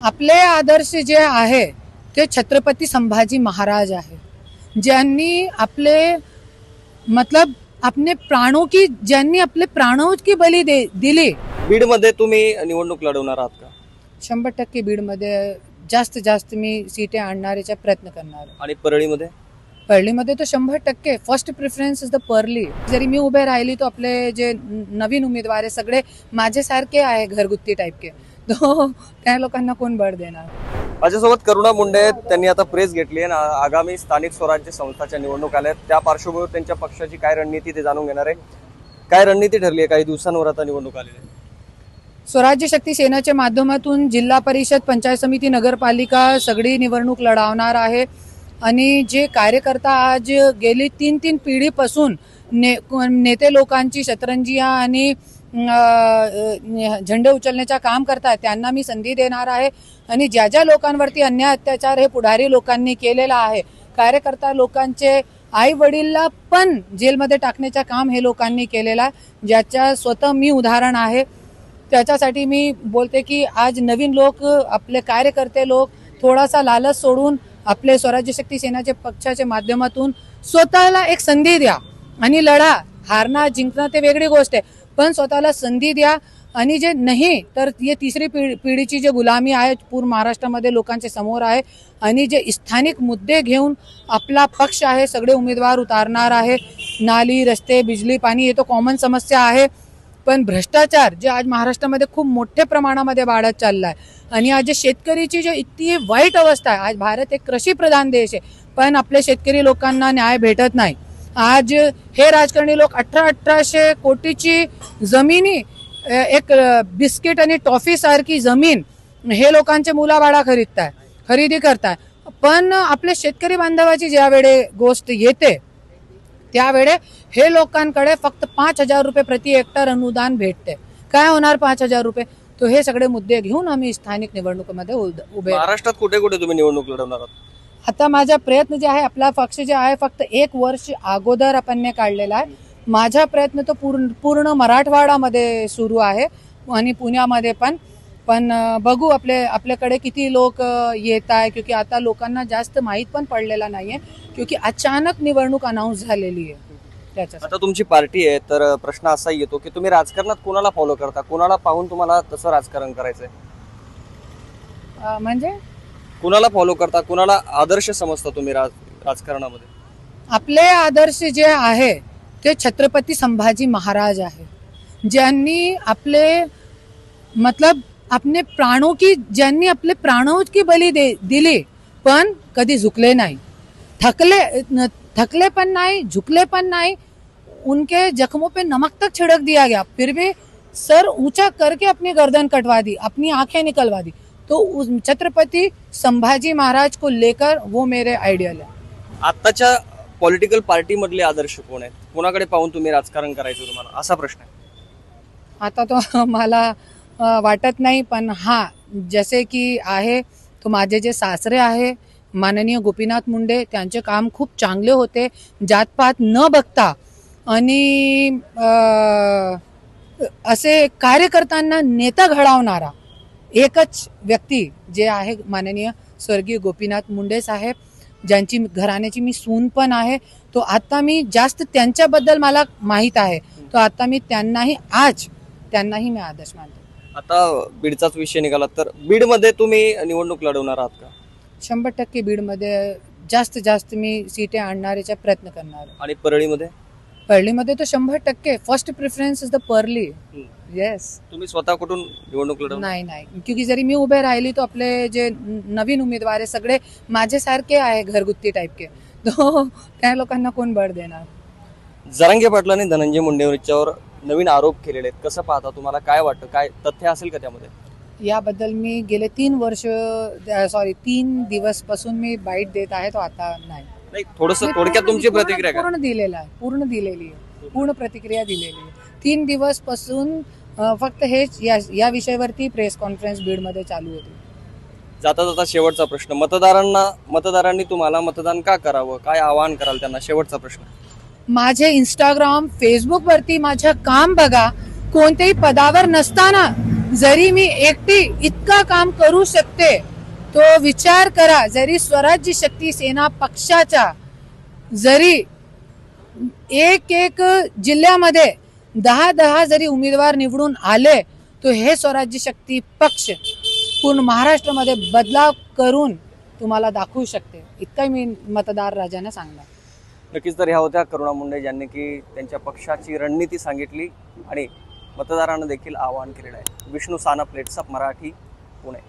आपले आदर्श जे आहे ते छत्रपती संभाजी महाराज आहे, ज्यांनी आपले मतलब अपने प्राणों की ज्यांनी आपले प्राणों की बली दिली। बीड मध्ये तुम्ही निवडणूक लढवणार आहात का? 100% बीड मध्ये जास्त जास्त मी सीटें आणण्याचा प्रयत्न करणार। आणि परळीमध्ये? परळीमध्ये तो 100% फर्स्ट प्रेफरन्स इज द परली। जरी मी उभे राहिली तो आपले जे नवीन उमेदवार आहे सगळे माझ्यासारखे आहे, घरगुती टाइप के, तो त्या लोकांना कोण बळ देणार। माझ्यासोबत करुणा मुंडे आहेत, त्यांनी आता प्रेस घेतली आहे। आगामी स्थानिक स्वराज्य संस्थाच्या निवडणूक आल्या आहेत, त्या पार्श्वभूमीवर त्यांच्या पक्षाची काय रणनीती ते जाणून घेणार आहे। काय रणनीती ठरली आहे? काही दिवसांवर आता निवडणूक आलेली आहे। स्वराज्य शक्ती सेनेच्या माध्यमातून जिल्हा परिषद, पंचायत समिती, नगरपालिका सगळी निवडणूक लढवणार आहे। आणि जे कार्यकर्ता आज गेली 3 पिढीपासून नेते लोकांची शतरंजिया आणि झेंडे उचलण्याचं काम करतात त्यांना मी संधी देणार आहे। आणि ज्या ज्या लोकांवरती अन्याय अत्याचार हे पुढारी लोकांनी केलेला आहे, कार्यकर्ता लोकांचे आई वडीलला पण जेलमध्ये टाकण्याचं काम हे लोकांनी केलेला आहे, ज्याच्या स्वतः मी उदाहरण आहे। त्याच्यासाठी मी बोलते की आज नवीन लोक, आपले कार्यकर्ते लोक थोडासा लालच सोडून आपले स्वराज्य शक्ती सेनाच्या पक्षाच्या माध्यमातून स्वतःला एक संधी द्या आणि लढा। हारणं जिंकणं ते वेगळी गोष्ट आहे, पण स्वतःला संधी द्या। आणि जे नाही तर ये तिसरी पिढीची जे गुलामी आहे पूर्ण महाराष्ट्रामध्ये लोकांच्या समोर आहे, आणि जे स्थानिक मुद्दे घेऊन आपला पक्ष आहे सगळे उमेदवार उतारणार आहे। नाली, रस्ते, बिजली, पाणी हे तो कॉमन समस्या आहे, पण भ्रष्टाचार जे आज महाराष्ट्रामध्ये खूप मोठ्या प्रमाणामध्ये वाढत चाललाय। आणि आज शेतकरीची जो इतकी वाईट अवस्था आहे, आज भारत एक कृषी प्रधान देश आहे, पण आपले शेतकरी लोकांना न्याय भेटत नाही। आज हे राजकारणी लोक 1800 कोटीची जमिनी, एक बिस्किट आणि टॉफी सारखी जमीन हे लोकांचे मुलाबाळा खरेदी करताय, पण आपले शेतकरी बांधवाची ज्यावेळे गोष्ट येते त्यावेळे हे लोकांकडे फक्त 5000 रुपये प्रति हेक्टर अनुदान भेटते। काय होणार 5000 रुपये? तो हे सगळे मुद्दे घेऊन आम्ही स्थानिक निवडणुकीमध्ये उभे। महाराष्ट्रात कुठे कुठे तुम्ही निवडणूक लढवणार आहात? आता माझा प्रयत्न जे आहे, आपला पक्ष जे आहे फक्त 1 वर्ष अगोदर आपण काढलेला आहे। माझा प्रयत्न तो पूर्ण मराठवाड्यामध्ये सुरू आहे आणि पुण्यामध्ये पण बघू आपल्याकडे किती लोक येत आहे, क्योंकि आता लोकांना जास्त माहित पण पडलेला नाहीये, क्योंकि अचानक निवडणूक अनाउन्स झालेली आहे। आता तुमची पार्टी आहे, तर प्रश्न असा येतो की तुम्ही राजकारणात कोणाला फॉलो करता, कोणाला पाहून तुम्हाला तसं राजकारण करायचंय? म्हणजे कोणाला फॉलो करता, कोणाला आदर्श समजता तुम्ही राजकारणामध्ये? आपले आदर्श जे आहे ते छत्रपती संभाजी महाराज आहे, ज्यांनी आपले मतलब अपने ज्यांनी आपले प्राणों की बली दिली, पण कधी झुकले नाही, थकले पण नाही, झुकले पण नाही। उनके जख्मों पे नमक तक छिड़क दिया गया, फिर भी सर ऊंचा करके अपनी गर्दन कटवा दी, अपनी आंखें निकलवा दी। तो उस छत्रपति संभाजी महाराज को लेकर वो मेरे आइडियल है। आताच्या पॉलिटिकल पार्टी मधले आदर्श कोण आहेत? कोणाकडे पाहून तुम्ही राजकारण करायचं तुम्हाला, असा प्रश्न आहे? आता तो मला वाटत नाही, पण हा जसे की आहे तो माझे जे सासरे आहे माननीय गोपीनाथ मुंडे, त्यांचे काम खूप चांगले होते, जातपात न बघता। आणि असे कार्यकर्त्यांना नेता घडवणारा एकच व्यक्ती जे आहे माननीय स्वर्गीय गोपीनाथ मुंडे साहेब, ज्यांची घराण्याची मी सून पण आहे। तो आता मी जास्त त्यांच्याबद्दल मला माहित आहे, तो आता मी त्यांनाही मी आदर्श मानतो। आता बीडचाच विषय निघाला, तर बीड मध्ये तुम्ही निवडणूक लढवणार आहात का? 100% बीड मध्ये जास्त जास्त मी सीटें आणण्याचा प्रयत्न करणार। आणि परळीमध्ये? परळीमध्ये तो 100% फर्स्ट प्रेफरन्स इज द परली। येस। तुम्ही स्वतः कुठून निवडणूक लढवणार? नाही, क्योंकि जरी मी उभे राहिली तो आपले जे नवीन उमेदवार आहे सगळे माझ्यासारखे आहे, घरगुती टाइप के, तो त्या लोकांना कोण बळ देणार। जरांगे पाटलांनी धनंजय मुंडेंवर नवीन आरोप केलेले आहेत, कसं पाहता? तुम्हाला काय वाटतं, काय तथ्य असेल का त्यामध्ये? याबद्दल मी गेले 3 दिवस पासून मी बाईट देत आहे, तो आता नाही। थोडंसं थोडक्यात तुमची प्रतिक्रिया काय? पूर्ण प्रतिक्रिया दिलेली आहे। 3 दिवस पासून फक्त हेच या विषयावरती प्रेस कॉन्फरन्स बीड मध्ये चालू होती। जाता जाता शेवटचा प्रश्न, मतदारांनी तुम्हाला मतदान का करावं, काय आवाहन कराल त्यांना? शेवटचा प्रश्न। माझे इंस्टाग्राम, फेसबुक वरती माझं काम बघा, कोणत्याही पदावर नसताना जरी मी एकटी इतका काम करू शकते, तो विचार करा, जरी स्वराज्य शक्ती सेना पक्षाच्या जरी एक एक जिल्ह्यामध्ये 10 जरी उमेदवार निवडून आले, तो हे स्वराज्य शक्ती पक्ष पूर्ण महाराष्ट्रामध्ये बदलाव करून तुम्हाला दाखवू शकते, इतका मी मतदार राजांना सांगणार. नक्कीच. तर ह्या होत्या करुणा मुंडे, ज्यांनी की त्यांच्या पक्षाची रणनीती सांगितली आणि मतदारांना देखील आवाहन केलेलं आहे. Vishnu Sanap, plates of Marathi, Pune.